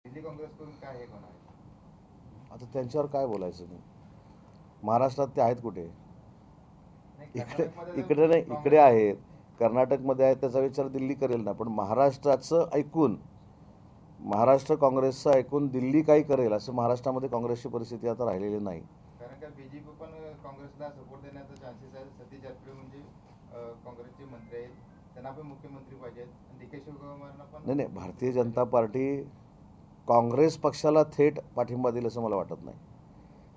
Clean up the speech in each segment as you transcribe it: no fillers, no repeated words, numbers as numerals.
दिल्ली काँग्रेसकडून काय हे होणार आहे? आता त्यांच्यावर काय बोलायचं मी. महाराष्ट्रात ते आहेत कुठे? नाही, इकडे कर्नाटकमध्ये इकडे नाही, तर इकडे काँग्रेस आहेत. कर्नाटकमध्ये आहेत, त्याचा विचार दिल्ली करेल ना. पण महाराष्ट्राचं ऐकून, महाराष्ट्र काँग्रेसचं ऐकून दिल्ली काय करेल असं महाराष्ट्रामध्ये काँग्रेसची परिस्थिती आता राहिलेली नाही. कारण का बीजेपी पण काँग्रेसला सपोर्ट देण्याचा चान्सेस आहे. सतीश जारकिहोली म्हणजे काँग्रेसचे मंत्री आहेत, त्यांना पण मुख्यमंत्री पाहिजेत आणि डी के शिवकुमारना पण नाही नाही, भारतीय जनता पार्टी काँग्रेस पक्षाला थेट पाठिंबा देईल असं मला वाटत नाही.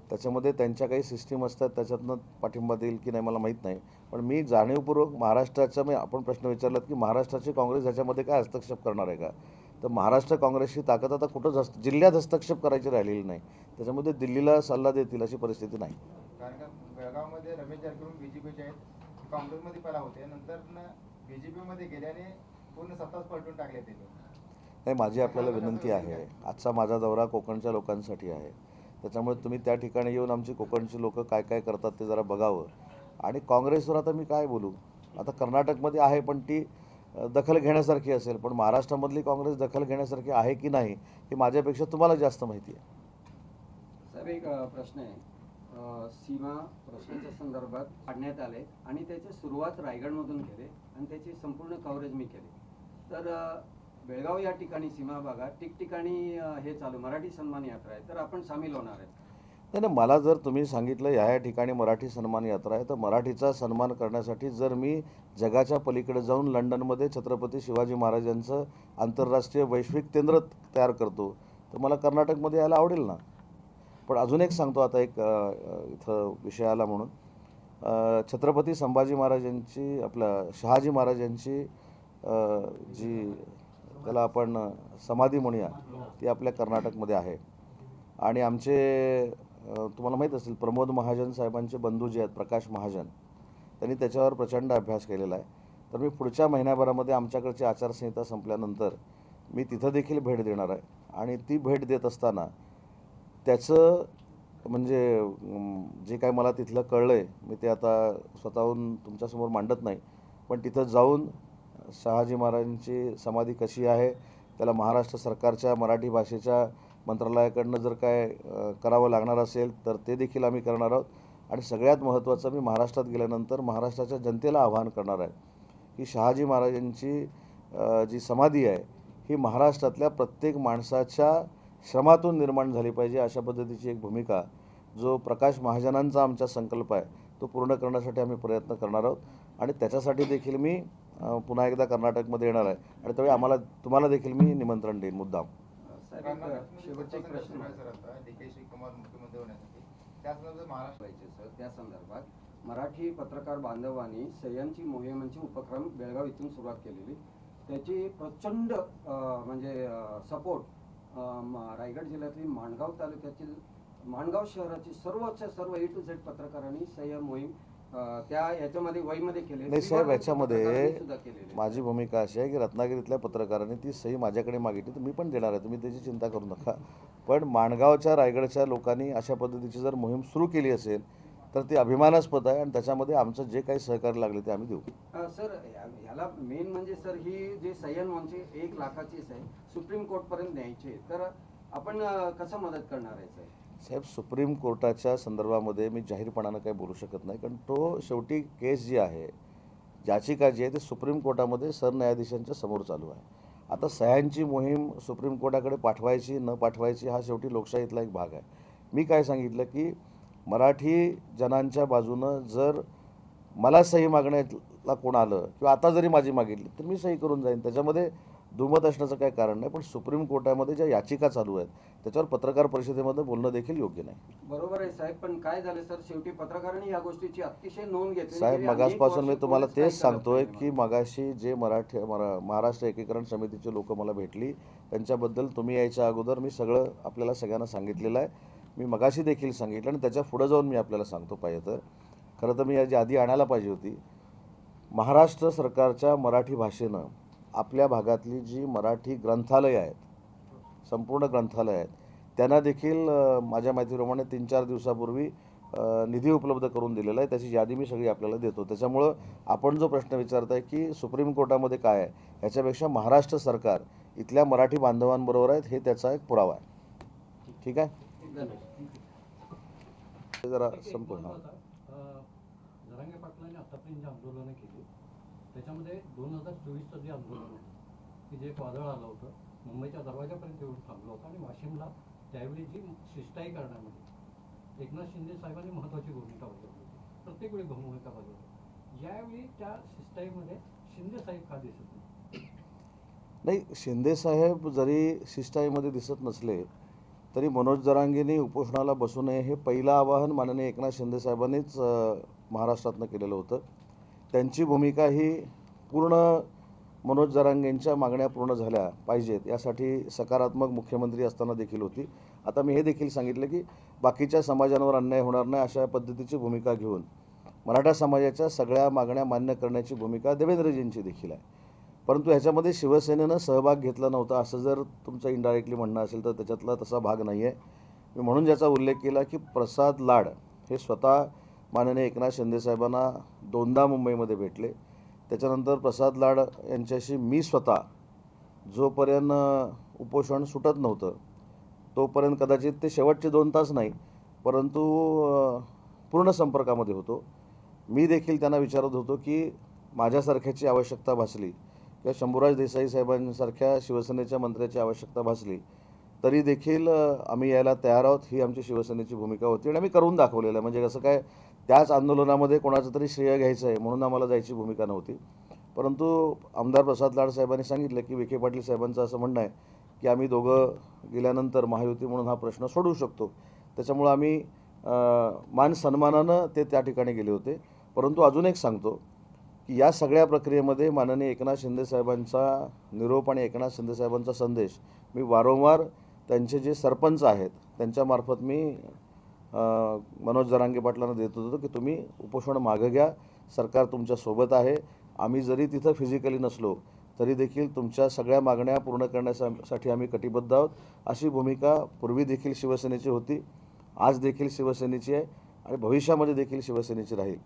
त्याच्यामध्ये त्यांच्या काही सिस्टीम असतात, त्याच्यातनं पाठिंबा देईल की नाही मला माहीत नाही. पण मी जाणीवपूर्वक महाराष्ट्राचा, मी आपण प्रश्न विचारलात की महाराष्ट्राची काँग्रेस ह्याच्यामध्ये काय हस्तक्षेप करणार आहे का, तर महाराष्ट्र काँग्रेसची ताकद आता कुठंच जिल्ह्यात हस्तक्षेप करायची राहिलेली नाही. त्याच्यामध्ये दिल्लीला सल्ला देतील अशी परिस्थिती नाही. कारण का बेळगावमध्ये रमेश जारकिहोली बीजेपीचे आहेत, काँग्रेसमध्ये पहिला होते, नंतर बीजेपीमध्ये गेल्याने पूर्ण सत्ताच पलटून टाकले ते लोक. नाही, माझी आपल्याला विनंती आहे, आजचा माझा दौरा कोकणच्या लोकांसाठी आहे. त्याच्यामुळे तुम्ही त्या ठिकाणी येऊन आमची कोकणची लोक काय काय करतात ते जरा बघावं. आणि काँग्रेसवर आता मी काय बोलू. आता कर्नाटकमध्ये आहे, पण ती दखल घेण्यासारखी असेल, पण महाराष्ट्रामधली काँग्रेस दखल घेण्यासारखी आहे की नाही हे माझ्यापेक्षा तुम्हाला जास्त माहिती आहे. साहेब, एक प्रश्न आहे. सीमा प्रश्नाच्या संदर्भात काढण्यात आले आणि त्याची सुरुवात रायगडमधून केली आणि त्याची संपूर्ण कव्हरेज मी केली. तर बेळगाव या ठिकाणी सीमा भागात ठिकठिकाणी हे चालू मराठी सन्मान यात्रा आहे, तर आपण सामील होणार आहे. नाही नाही, मला जर तुम्ही सांगितलं ह्या ठिकाणी मराठी सन्मान यात्रा आहे, तर मराठीचा सन्मान करण्यासाठी जर मी जगाच्या पलीकडे जाऊन लंडनमध्ये छत्रपती शिवाजी महाराजांचं आंतरराष्ट्रीय वैश्विक केंद्र तयार करतो, तर मला कर्नाटकमध्ये यायला आवडेल ना. पण अजून एक सांगतो, आता एक इथं विषय आला म्हणून, छत्रपती संभाजी महाराजांची, आपल्या शहाजी महाराजांची जी त्याला आपण समाधी म्हणूया, ती आपल्या कर्नाटकमध्ये आहे. आणि आमचे तुम्हाला माहीत असेल, प्रमोद महाजन साहेबांचे बंधू जे आहेत, प्रकाश महाजन, त्यांनी त्याच्यावर प्रचंड अभ्यास केलेला आहे. तर मी पुढच्या महिन्याभरामध्ये आमच्याकडची आचारसंहिता संपल्यानंतर मी तिथं देखील भेट देणार आहे. आणि ती भेट देत असताना त्याचं म्हणजे जे काय मला तिथलं कळलं आहे, मी ते आता स्वतःहून तुमच्यासमोर मांडत नाही. पण तिथं जाऊन शहाजी महाराजांची समाधी कशी आहे, त्याला महाराष्ट्र सरकारच्या मराठी भाषेच्या मंत्रालयाकडनं जर काय करावं लागणार असेल तर ते देखील आम्ही करणार आहोत. आणि सगळ्यात महत्त्वाचं, मी महाराष्ट्रात गेल्यानंतर महाराष्ट्राच्या जनतेला आवाहन करणार आहे की शहाजी महाराजांची जी समाधी आहे ही महाराष्ट्रातल्या प्रत्येक माणसाच्या श्रमातून निर्माण झाली पाहिजे, अशा पद्धतीची एक भूमिका, जो प्रकाश महाजनांचा आमचा संकल्प आहे, तो पूर्ण करण्यासाठी आम्ही प्रयत्न करणार आहोत. आणि त्याच्यासाठी देखील मी पुन्हा एकदा कर्नाटकमध्ये येणार आहे आणि त्यावेळी तुम्हाला देखील मी निमंत्रण देईन मुद्दाम. साहेब, एक शेवटचा एक प्रश्न आहे. सर, आता डी के शिवकुमार मुख्यमंत्री होण्यासाठी त्या संदर्भात महाराष्ट्र सर, त्या संदर्भात मराठी पत्रकार बांधवांनी सह्यांची मोहिमेची उपक्रम बेळगाव इथून सुरुवात केलेली, त्याची प्रचंड म्हणजे सपोर्ट रायगड जिल्ह्यातली माणगाव तालुक्यातील माणगाव शहराची सर्वच्या सर्व ए टू झेड पत्रकारांनी सह्य मोहीम त्या याच्यामध्ये वहीमध्ये केली. नाही साहेब, याच्यामध्ये सुद्धा केलेली. माझी भूमिका अशी आहे की रत्नागिरीतल्या पत्रकारांनी ती सही माझ्याकडे मागितली, तर मी पण देणार आहे, तुम्ही त्याची चिंता करू नका. पण माणगावच्या, रायगडच्या लोकांनी अशा पद्धतीची जर मोहीम सुरू केली असेल तर ती अभिमानास्पद आहे आणि त्याच्यामध्ये आमचं जे काही सहकार्य लागले ते आम्ही देऊ. सर, ह्याला मेन म्हणजे सर, ही जे सह्यन म्हणजे 1 लाखाची सही सुप्रीम कोर्टपर्यंत न्यायची, तर आपण कसं मदत करणार आहे साहेब? साहेब, सुप्रीम कोर्टाच्या संदर्भामध्ये मी जाहीरपणानं काही बोलू शकत नाही, कारण तो शेवटी केस जी आहे, याचिका जी आहे, ती सुप्रीम कोर्टामध्ये सरन्यायाधीशांच्या समोर चालू आहे. आता सह्यांची मोहीम सुप्रीम कोर्टाकडे पाठवायची न पाठवायची हा शेवटी लोकशाहीतला एक भाग आहे. मी काय सांगितलं की मराठी जनांच्या बाजूनं जर मला सही मागण्याला कोण आलं किंवा आता जरी माझी मागितली तर मी सही करून जाईन, त्याच्यामध्ये दुमत असण्याचं काही कारण नाही. पण सुप्रीम कोर्टामध्ये ज्या याचिका चालू आहेत त्याच्यावर पत्रकार परिषदेमध्ये बोलणं देखील योग्य नाही. बरोबर आहे साहेब, पण काय झालं सर, शेवटी पत्रकारांनी या गोष्टीची अतिशय नोंद घेतली. साहेब, मगासपासून मी तुम्हाला तेच सांगतोय की मगाशी जे महाराष्ट्र एकीकरण समितीचे लोक मला भेटली, त्यांच्याबद्दल तुम्ही यायच्या अगोदर मी सगळं आपल्याला सगळ्यांना सांगितलेलं आहे. मी मगाशी देखील सांगितलं आणि त्याच्या पुढं जाऊन मी आपल्याला सांगतो पाहिजे तर. खरं तर मी याची आधी आणायला पाहिजे होती. महाराष्ट्र सरकारच्या मराठी भाषेनं आपल्या भागातली जी मराठी ग्रंथालयं आहेत, संपूर्ण ग्रंथालय आहेत, त्यांना देखील माझ्या माहितीप्रमाणे 3-4 दिवसापूर्वी निधी उपलब्ध करून दिलेला आहे. त्याची यादी मी सगळी आपल्याला देतो. त्याच्यामुळं आपण जो प्रश्न विचारताय की सुप्रीम कोर्टामध्ये काय आहे, ह्याच्यापेक्षा महाराष्ट्र सरकार इथल्या मराठी बांधवांबरोबर आहेत हे त्याचा एक पुरावा आहे. ठीक आहे, ते जरा संपूर्ण जरांगे पाटलांनी आतापर्यंत जे आंदोलनं केली त्याच्यामध्ये 2024चं जे आंदोलन होतं की जे एक वादळ आलं होतं, मुंबईच्या दरवाजापर्यंत येऊन थांबलं होतं आणि वाशिमला त्यावेळी जी शिष्टाई करण्यामध्ये एकनाथ शिंदे साहेबांनी महत्त्वाची भूमिका बजावली होती, प्रत्येक वेळी भूमिका बजावली. यावेळी त्या शिष्टाईमध्ये शिंदे साहेब का दिसत नाही? नाही, शिंदेसाहेब जरी शिष्टाईमध्ये दिसत नसले तरी मनोज जरांगेंनी उपोषणाला बसू नये हे पहिलं आवाहन माननीय एकनाथ शिंदेसाहेबांनीच महाराष्ट्रातनं केलेलं होतं. त्यांची भूमिका ही पूर्ण मनोज जरांगेंच्या मागण्या पूर्ण झाल्या पाहिजेत यासाठी सकारात्मक मुख्यमंत्री असताना देखील होती. आता मी हे देखील सांगितलं की बाकीच्या समाजांवर अन्याय होणार नाही अशा पद्धतीची भूमिका घेऊन मराठा समाजाच्या सगळ्या मागण्या मान्य करण्याची भूमिका देवेंद्रजींची देखील आहे. परंतु ह्याच्यामध्ये शिवसेनेनं सहभाग घेतला नव्हता असं जर तुमचं इनडायरेक्टली म्हणणं असेल तर त्याच्यातला तसा भाग नाही आहे. मी म्हणून ज्याचा उल्लेख केला की प्रसाद लाड हे स्वतः माननीय एकनाथ शिंदेसाहेबांना 2दा मुंबईमध्ये भेटले. त्याच्यानंतर प्रसाद लाड यांच्याशी मी स्वतः जोपर्यंत उपोषण सुटत नव्हतं तोपर्यंत कदाचित ते शेवटचे 2 तास नाही परंतु पूर्ण संपर्कामध्ये होतो. मी देखील त्यांना विचारत होतो की माझ्यासारख्याची आवश्यकता भासली किंवा शंभूराज देसाई साहेबांसारख्या शिवसेनेच्या मंत्र्याची आवश्यकता भासली तरी देखील आम्ही यायला तयार आहोत, ही आमची शिवसेनेची भूमिका होती आणि आम्ही करून दाखवलेलं आहे. म्हणजे कसं काय त्याच आंदोलनामध्ये कोणाचं तरी श्रेय घ्यायचं आहे म्हणून आम्हाला जायची भूमिका नव्हती. परंतु आमदार प्रसाद लाड साहेबांनी सांगितलं की विखे पाटील साहेबांचं असं म्हणणं आहे की आम्ही दोघं गेल्यानंतर महायुती म्हणून हा प्रश्न सोडवू शकतो. त्याच्यामुळं आम्ही मान सन्मानानं ते त्या ठिकाणी गेले होते. परंतु अजून एक सांगतो की या सगळ्या प्रक्रियेमध्ये माननीय एकनाथ शिंदेसाहेबांचा निरोप आणि एकनाथ शिंदेसाहेबांचा संदेश मी वारंवार त्यांचे जे सरपंच आहेत त्यांच्यामार्फत मी मनोज जरांगे पाटलांना देत होतो की तुम्ही उपोषण मागं घ्या, सरकार तुमच्यासोबत आहे. आम्ही जरी तिथं फिजिकली नसलो तरी देखील तुमच्या सगळ्या मागण्या पूर्ण करण्यासाठी आम्ही कटिबद्ध आहोत. अशी भूमिका पूर्वी देखील शिवसेनेची होती, आज देखील शिवसेनेची आहे आणि भविष्यामध्ये देखील शिवसेनेची राहील.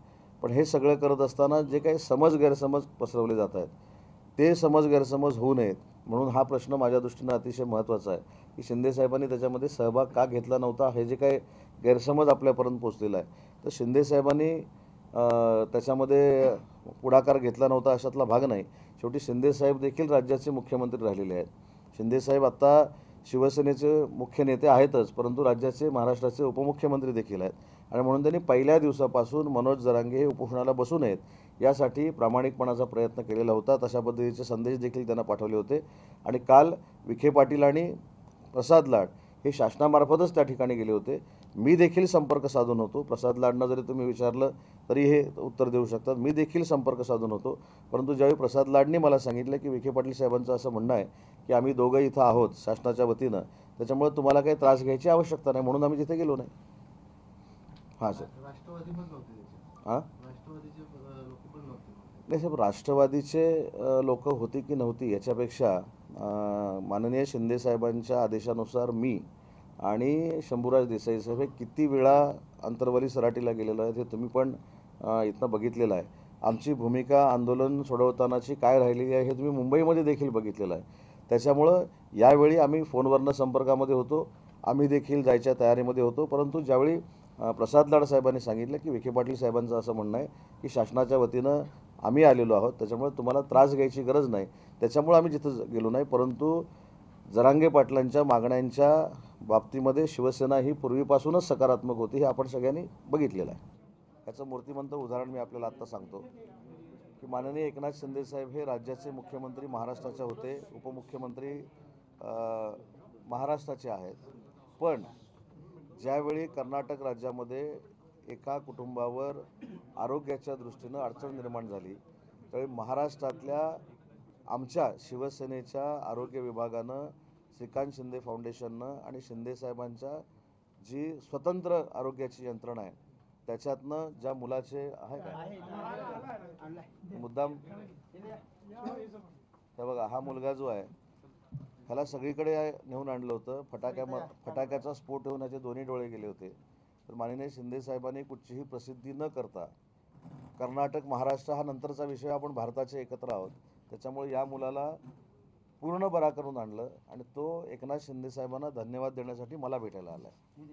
पण हे सगळं करत असताना जे काही गैरसमज पसरवले जात आहेत ते गैरसमज होऊ नयेत म्हणून हा प्रश्न माझ्या दृष्टीनं अतिशय महत्त्वाचा आहे की शिंदेसाहेबांनी त्याच्यामध्ये सहभाग का घेतला नव्हता. हे जे काही गैरसमज आपल्यापर्यंत पोचलेला आहे तर शिंदेसाहेबांनी त्याच्यामध्ये पुढाकार घेतला नव्हता अशातला भाग नाही. शेवटी शिंदेसाहेब देखील राज्याचे मुख्यमंत्री राहिलेले आहेत. शिंदेसाहेब आत्ता शिवसेनेचे मुख्य नेते आहेतच परंतु राज्याचे महाराष्ट्राचे उपमुख्यमंत्री देखील आहेत आणि म्हणून त्यांनी पहिल्या दिवसापासून मनोज जरांगे हे उपोषणाला बसू नयेत यासाठी प्रामाणिकपणाचा प्रयत्न केलेला होता. तशा पद्धतीचे संदेश देखील त्यांना पाठवले होते आणि काल विखे पाटील आणि प्रसाद लाड हे शासनामार्फतच त्या ठिकाणी गेले होते. मी देखील संपर्क साधून होतो. प्रसाद लाडनं जरी तुम्ही विचारलं तरी हे उत्तर देऊ शकतात. मी देखील संपर्क साधून होतो. परंतु ज्यावेळी प्रसाद लाडनी मला सांगितलं की विखे पाटील साहेबांचं असं म्हणणं आहे की आम्ही दोघं इथं आहोत शासनाच्या वतीनं त्याच्यामुळे तुम्हाला काही त्रास घ्यायची आवश्यकता नाही म्हणून आम्ही तिथे गेलो नाही. हां सर. राष्ट्रवादी पण नव्हते त्याचे. हां राष्ट्रवादीचे लोक पण नव्हते. नाही साहेब, राष्ट्रवादीचे लोक होती की नव्हती याच्यापेक्षा माननीय शिंदेसाहेबांच्या आदेशानुसार मी आणि शंभूराज देसाई साहेब हे किती वेळा अंतरवाली सराटीला गेलेलो आहे हे तुम्ही पण इथनं बघितलेलं आहे. आमची भूमिका आंदोलन सोडवतानाची काय राहिलेली आहे हे तुम्ही मुंबईमध्ये देखील बघितलेलं आहे. त्याच्यामुळं यावेळी आम्ही फोनवरनं संपर्कामध्ये होतो, आम्ही देखील जायच्या तयारीमध्ये होतो. परंतु ज्यावेळी प्रसाद लाड साहेबांनी सांगितलं की विखे पाटील साहेबांचं असं म्हणणं आहे की शासनाच्या वतीनं आम्ही आलेलो आहोत त्याच्यामुळे तुम्हाला त्रास घ्यायची गरज नाही त्याच्यामुळे आम्ही जिथं गेलो नाही. परंतु जरांगे पाटलांच्या मागण्यांच्या बाबतीमध्ये शिवसेना ही पूर्वीपासूनच सकारात्मक होती हे आपण सगळ्यांनी बघितलेलं आहे. याचं मूर्तिमंत उदाहरण मी आपल्याला आत्ता सांगतो की माननीय एकनाथ शिंदेसाहेब हे राज्याचे मुख्यमंत्री महाराष्ट्राचे होते, उपमुख्यमंत्री महाराष्ट्राचे आहेत. पण ज्यावेळी कर्नाटक राज्यामध्ये एका कुटुंबावर आरोग्याच्या दृष्टीनं अडचण निर्माण झाली त्यावेळी महाराष्ट्रातल्या आमच्या शिवसेनेच्या आरोग्य विभागानं श्रीकांत शिंदे फाउंडेशननं आणि शिंदेसाहेबांच्या जी स्वतंत्र आरोग्याची यंत्रणा आहे त्याच्यातनं ज्या मुलाचे आहे का मुद्दाम हे बघा हा मुलगा जो आहे ह्याला सगळीकडे नेऊन आणलं होतं. फटाक्याचा स्फोट होऊन ह्याचे दोन्ही डोळे गेले होते. तर माननीय शिंदेसाहेबांनी कुठचीही प्रसिद्धी न करता कर्नाटक महाराष्ट्र हा नंतरचा विषय आपण भारताचे एकत्र आहोत त्याच्यामुळे या मुलाला पूर्ण बरा करून आणलं आणि तो एकनाथ शिंदे साहेबांना धन्यवाद देण्यासाठी मला भेटायला आला आहे.